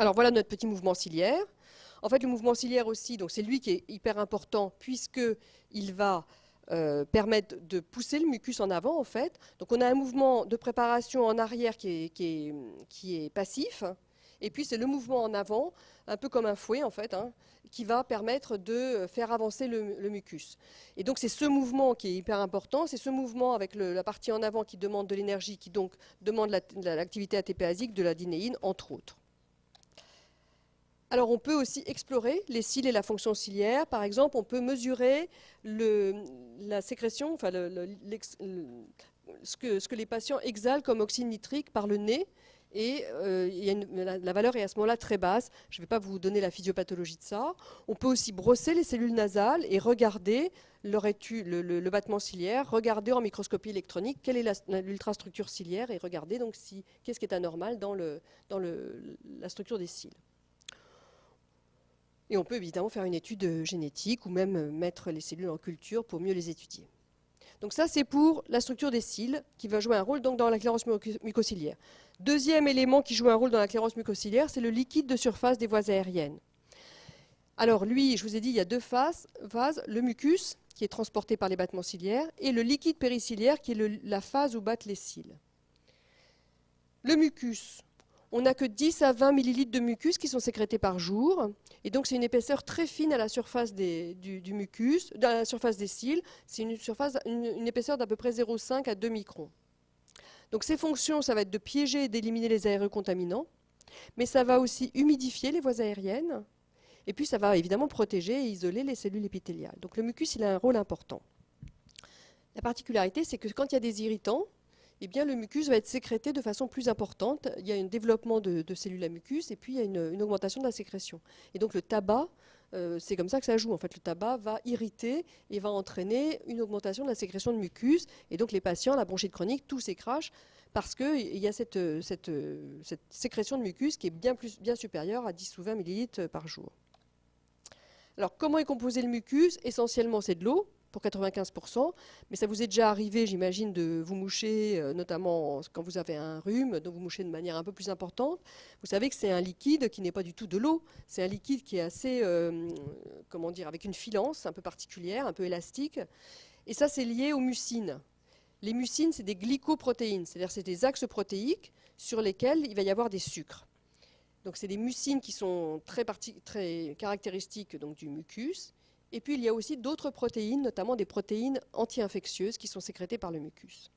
Alors voilà notre petit mouvement ciliaire. En fait, le mouvement ciliaire aussi, donc c'est lui qui est hyper important puisqu'il va permettre de pousser le mucus en avant, en fait. Donc on a un mouvement de préparation en arrière qui est passif, et puis c'est le mouvement en avant, un peu comme un fouet, en fait, hein, qui va permettre de faire avancer le mucus. Et donc c'est ce mouvement qui est hyper important, c'est ce mouvement avec la partie en avant qui demande de l'énergie, qui donc demande l'activité ATPasique, de la dinéine, entre autres. Alors on peut aussi explorer les cils et la fonction ciliaire. Par exemple, on peut mesurer la sécrétion, enfin ce que les patients exhalent comme oxyde nitrique par le nez. Et la valeur est à ce moment-là très basse. Je ne vais pas vous donner la physiopathologie de ça. On peut aussi brosser les cellules nasales et regarder le battement ciliaire, regarder en microscopie électronique quelle est l'ultrastructure ciliaire et regarder donc qu'est-ce qui est anormal dans la structure des cils. Et on peut évidemment faire une étude génétique ou même mettre les cellules en culture pour mieux les étudier. Donc ça, c'est pour la structure des cils qui va jouer un rôle donc, dans la sclérose mucociliaire. Deuxième élément qui joue un rôle dans la sclérose mucociliaire, c'est le liquide de surface des voies aériennes. Alors lui, je vous ai dit, il y a deux phases. Le mucus, qui est transporté par les battements ciliaires, et le liquide périciliaire, qui est la phase où battent les cils. Le mucus, on n'a que 10 à 20 millilitres de mucus qui sont sécrétés par jour. Et donc, c'est une épaisseur très fine à la surface du mucus, à la surface des cils. C'est une épaisseur d'à peu près 0,5 à 2 microns. Donc, ces fonctions, ça va être de piéger et d'éliminer les aéreux contaminants. Mais ça va aussi humidifier les voies aériennes. Et puis, ça va évidemment protéger et isoler les cellules épithéliales. Donc, le mucus, il a un rôle important. La particularité, c'est que quand il y a des irritants, eh bien, le mucus va être sécrété de façon plus importante. Il y a un développement de cellules à mucus et puis il y a une augmentation de la sécrétion. Et donc le tabac, c'est comme ça que ça joue. En fait, le tabac va irriter et va entraîner une augmentation de la sécrétion de mucus. Et donc les patients, la bronchite chronique, tout s'écrache parce qu'il y a cette sécrétion de mucus qui est bien supérieure à 10 ou 20 millilitres par jour. Alors comment est composé le mucus? Essentiellement, c'est de l'eau, pour 95%, mais ça vous est déjà arrivé, j'imagine, de vous moucher, notamment quand vous avez un rhume, donc vous mouchez de manière un peu plus importante. Vous savez que c'est un liquide qui n'est pas du tout de l'eau, c'est un liquide qui est assez, comment dire, avec une filance un peu particulière, un peu élastique, et ça c'est lié aux mucines. Les mucines, c'est des glycoprotéines, c'est-à-dire c'est des axes protéiques sur lesquels il va y avoir des sucres. Donc c'est des mucines qui sont très caractéristiques donc, du mucus. Et puis, il y a aussi d'autres protéines, notamment des protéines anti-infectieuses qui sont sécrétées par le mucus.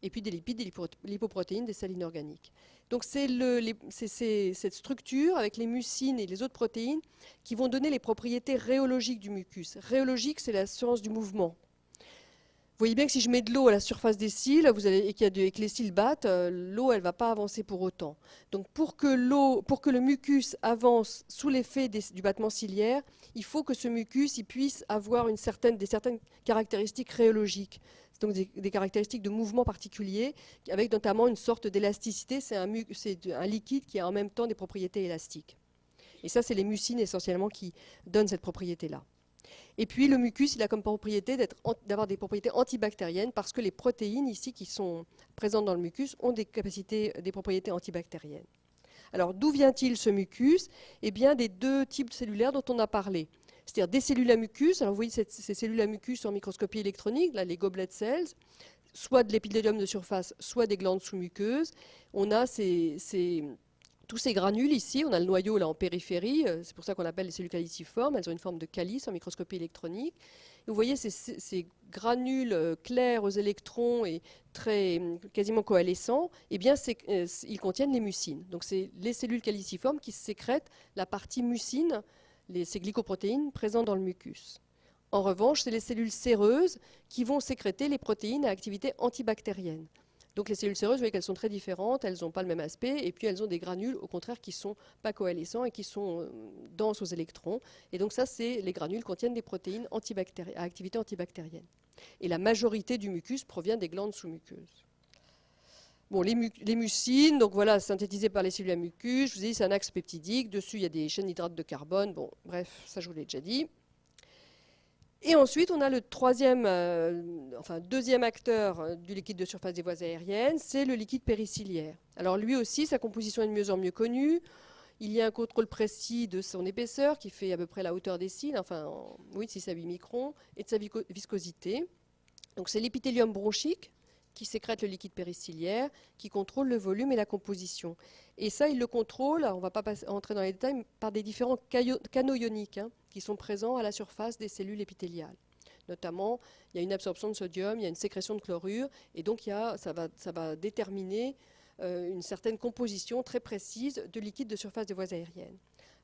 Et puis des lipides, des lipoprotéines, des sels inorganiques. Donc, c'est cette structure avec les mucines et les autres protéines qui vont donner les propriétés rhéologiques du mucus. Rhéologique, c'est la science du mouvement. Vous voyez bien que si je mets de l'eau à la surface des cils et que les cils battent, l'eau elle ne va pas avancer pour autant. Donc pour que le mucus avance sous l'effet du battement ciliaire, il faut que ce mucus il puisse avoir des certaines caractéristiques rhéologiques, donc des caractéristiques de mouvement particuliers, avec notamment une sorte d'élasticité. C'est un liquide qui a en même temps des propriétés élastiques. Et ça, c'est les mucines essentiellement qui donnent cette propriété-là. Et puis le mucus, il a comme propriété d'avoir des propriétés antibactériennes parce que les protéines ici qui sont présentes dans le mucus ont des propriétés antibactériennes. Alors d'où vient-il ce mucus? Eh bien des deux types cellulaires dont on a parlé. C'est-à-dire des cellules à mucus. Alors vous voyez ces cellules à mucus en microscopie électronique, là, les goblet cells, soit de l'épithélium de surface, soit des glandes sous-muqueuses. On a tous ces granules ici, on a le noyau là en périphérie, c'est pour ça qu'on appelle les cellules caliciformes, elles ont une forme de calice en microscopie électronique. Et vous voyez ces granules clairs aux électrons et quasiment coalescents, eh bien ils contiennent les mucines. Donc c'est les cellules caliciformes qui sécrètent la partie mucine, ces glycoprotéines présentes dans le mucus. En revanche, c'est les cellules séreuses qui vont sécréter les protéines à activité antibactérienne. Donc les cellules séreuses, vous voyez qu'elles sont très différentes, elles n'ont pas le même aspect, et puis elles ont des granules, au contraire, qui ne sont pas coalescents et qui sont denses aux électrons. Et donc ça, les granules contiennent des protéines à activité antibactérienne. Et la majorité du mucus provient des glandes sous-muqueuses. Bon, les mucines, donc voilà, synthétisées par les cellules à mucus, je vous ai dit, c'est un axe peptidique, dessus il y a des chaînes d'hydrates de carbone, bon, bref, ça je vous l'ai déjà dit. Et ensuite, on a le deuxième acteur du liquide de surface des voies aériennes, c'est le liquide périciliaire. Alors lui aussi, sa composition est de mieux en mieux connue. Il y a un contrôle précis de son épaisseur qui fait à peu près la hauteur des cils, enfin, oui, 6 à 8 microns, et de sa viscosité. Donc c'est l'épithélium bronchique qui sécrète le liquide périciliaire, qui contrôle le volume et la composition. Et ça, il le contrôle, on ne va pas entrer dans les détails, par des différents canaux ioniques qui sont présents à la surface des cellules épithéliales. Notamment, il y a une absorption de sodium, il y a une sécrétion de chlorure, et donc ça va déterminer une certaine composition très précise de liquide de surface des voies aériennes.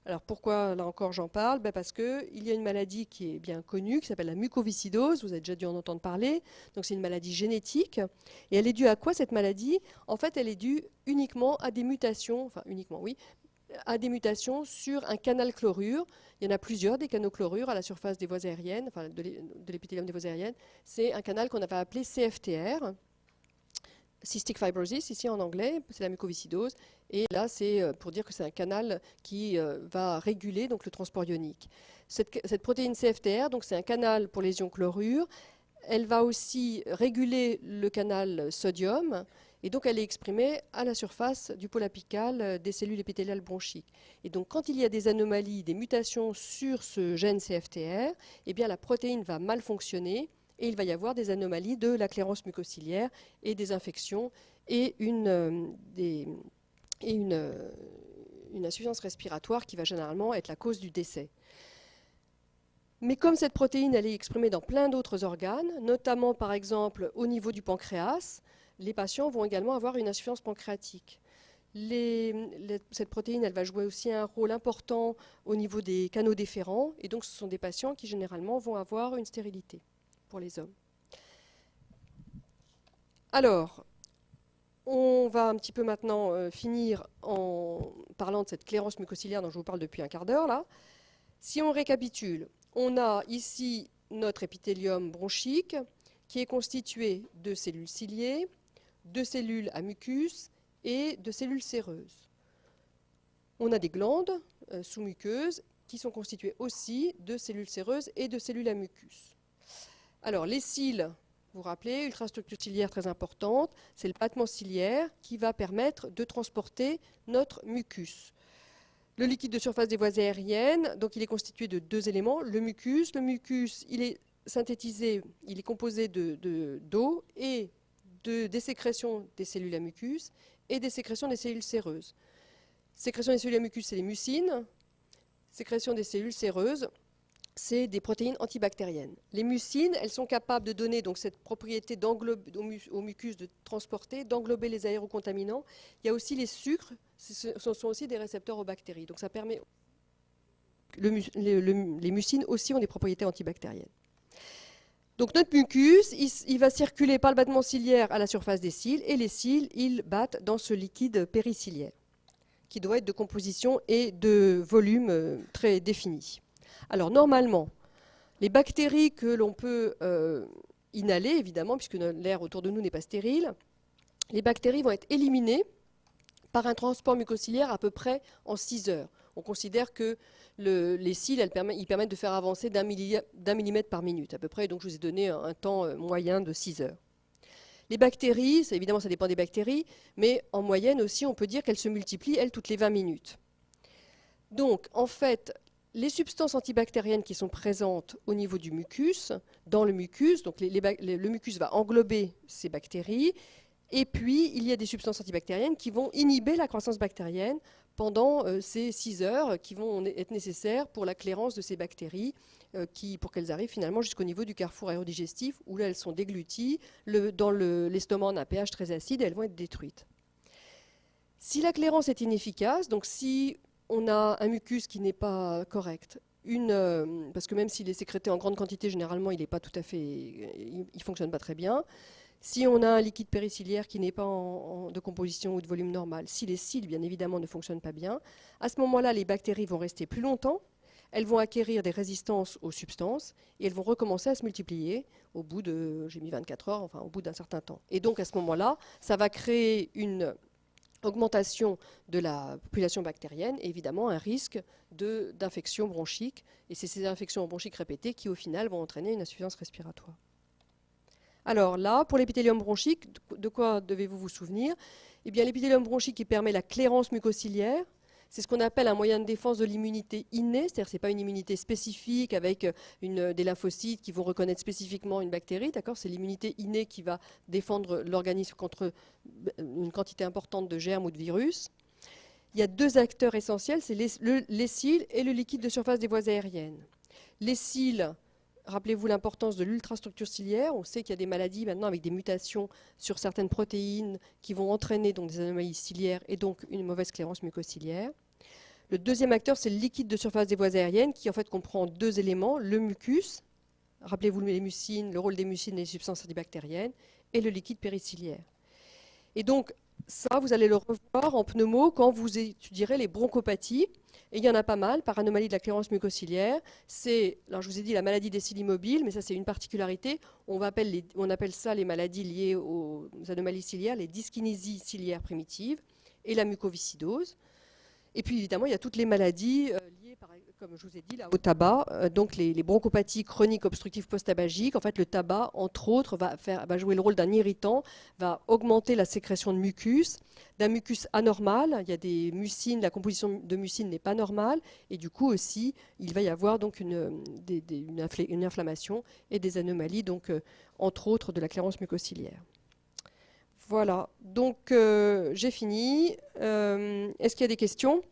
Alors pourquoi, là encore, j'en parle? Parce qu'il y a une maladie qui est bien connue, qui s'appelle la mucoviscidose, vous avez déjà dû en entendre parler. Donc c'est une maladie génétique. Et elle est due à quoi, cette maladie? En fait, elle est due uniquement à des mutations, enfin uniquement, oui, à des mutations sur un canal chlorure. Il y en a plusieurs, des canaux chlorure à la surface des voies aériennes, enfin de l'épithélium des voies aériennes. C'est un canal qu'on avait appelé CFTR, Cystic fibrosis, ici en anglais, c'est la mucoviscidose. Et là, c'est pour dire que c'est un canal qui va réguler donc, le transport ionique. Cette protéine CFTR, donc c'est un canal pour les ions chlorure. Elle va aussi réguler le canal sodium. Et donc, elle est exprimée à la surface du pôle apical des cellules épithéliales bronchiques. Et donc, quand il y a des anomalies, des mutations sur ce gène CFTR, eh bien, la protéine va mal fonctionner. Et il va y avoir des anomalies de la clairance mucociliaire et des infections et une insuffisance respiratoire qui va généralement être la cause du décès. Mais comme cette protéine elle est exprimée dans plein d'autres organes, notamment par exemple au niveau du pancréas, les patients vont également avoir une insuffisance pancréatique. Cette protéine elle va jouer aussi un rôle important au niveau des canaux déférents, et donc ce sont des patients qui généralement vont avoir une stérilité pour les hommes. Alors, on va un petit peu maintenant finir en parlant de cette clairance mucociliaire dont je vous parle depuis un quart d'heure là. Si on récapitule, on a ici notre épithélium bronchique qui est constitué de cellules ciliées, de cellules à mucus et de cellules séreuses. On a des glandes sous-muqueuses qui sont constituées aussi de cellules séreuses et de cellules à mucus. Alors, les cils, vous vous rappelez, ultrastructure ciliaire très importante, c'est le battement ciliaire qui va permettre de transporter notre mucus. Le liquide de surface des voies aériennes, donc il est constitué de deux éléments. Le mucus, il est synthétisé, il est composé d'eau et des sécrétions des cellules à mucus et des sécrétions des cellules séreuses. Sécrétion des cellules à mucus, c'est les mucines. Sécrétion des cellules séreuses, c'est des protéines antibactériennes. Les mucines, elles sont capables de donner donc, cette propriété au mucus de transporter, d'englober les aérocontaminants. Il y a aussi les sucres, ce sont aussi des récepteurs aux bactéries. Donc ça permet... les mucines aussi ont des propriétés antibactériennes. Donc notre mucus, il va circuler par le battement ciliaire à la surface des cils, et les cils, ils battent dans ce liquide périciliaire, qui doit être de composition et de volume très définis. Alors normalement, les bactéries que l'on peut inhaler, évidemment, puisque l'air autour de nous n'est pas stérile, les bactéries vont être éliminées par un transport mucociliaire à peu près en 6 heures. On considère que les cils, ils permettent de faire avancer d'un millimètre par minute à peu près, donc je vous ai donné un temps moyen de 6 heures. Les bactéries, évidemment ça dépend des bactéries, mais en moyenne aussi on peut dire qu'elles se multiplient, elles, toutes les 20 minutes. Donc en fait, les substances antibactériennes qui sont présentes au niveau du mucus, dans le mucus, donc le mucus va englober ces bactéries, et puis il y a des substances antibactériennes qui vont inhiber la croissance bactérienne pendant ces 6 heures qui vont être nécessaires pour la clairance de ces bactéries, pour qu'elles arrivent finalement jusqu'au niveau du carrefour aérodigestif, où là elles sont dégluties, dans l'estomac en a un pH très acide, et elles vont être détruites. Si la clairance est inefficace, donc si on a un mucus qui n'est pas correct, parce que même s'il est sécrété en grande quantité, généralement il ne fonctionne pas très bien. Si on a un liquide périciliaire qui n'est pas de composition ou de volume normal, si les cils bien évidemment ne fonctionnent pas bien, à ce moment-là les bactéries vont rester plus longtemps, elles vont acquérir des résistances aux substances et elles vont recommencer à se multiplier au bout de, j'ai mis 24 heures, enfin au bout d'un certain temps. Et donc à ce moment-là, ça va créer une augmentation de la population bactérienne et évidemment un risque d'infection bronchique. Et c'est ces infections bronchiques répétées qui, au final, vont entraîner une insuffisance respiratoire. Alors là, pour l'épithélium bronchique, de quoi devez-vous vous souvenir? Eh bien, l'épithélium bronchique qui permet la clairance mucociliaire, c'est ce qu'on appelle un moyen de défense de l'immunité innée, c'est-à-dire que ce n'est pas une immunité spécifique avec des lymphocytes qui vont reconnaître spécifiquement une bactérie, d'accord? C'est l'immunité innée qui va défendre l'organisme contre une quantité importante de germes ou de virus. Il y a deux acteurs essentiels, c'est les cils et le liquide de surface des voies aériennes. Les cils, rappelez-vous l'importance de l'ultrastructure ciliaire. On sait qu'il y a des maladies maintenant avec des mutations sur certaines protéines qui vont entraîner donc des anomalies ciliaires et donc une mauvaise clairance mucociliaire. Le deuxième acteur, c'est le liquide de surface des voies aériennes qui en fait comprend deux éléments, le mucus, rappelez-vous les mucines, le rôle des mucines et les substances antibactériennes, et le liquide périciliaire. Et donc, ça, vous allez le revoir en pneumo quand vous étudierez les bronchopathies. Et il y en a pas mal par anomalie de la clairance mucociliaire. Alors je vous ai dit la maladie des cils immobiles, mais ça c'est une particularité. On appelle ça les maladies liées aux anomalies ciliaires, les dyskinésies ciliaires primitives et la mucoviscidose. Et puis évidemment, il y a toutes les maladies liées, comme je vous ai dit, là, au tabac, donc les bronchopathies chroniques obstructives post-tabagiques. En fait, le tabac, entre autres, va jouer le rôle d'un irritant, va augmenter la sécrétion de mucus, d'un mucus anormal. Il y a des mucines, la composition de mucines n'est pas normale, et du coup aussi, il va y avoir donc une inflammation et des anomalies, donc entre autres de la clairance mucociliaire. Voilà, donc j'ai fini. Est-ce qu'il y a des questions ?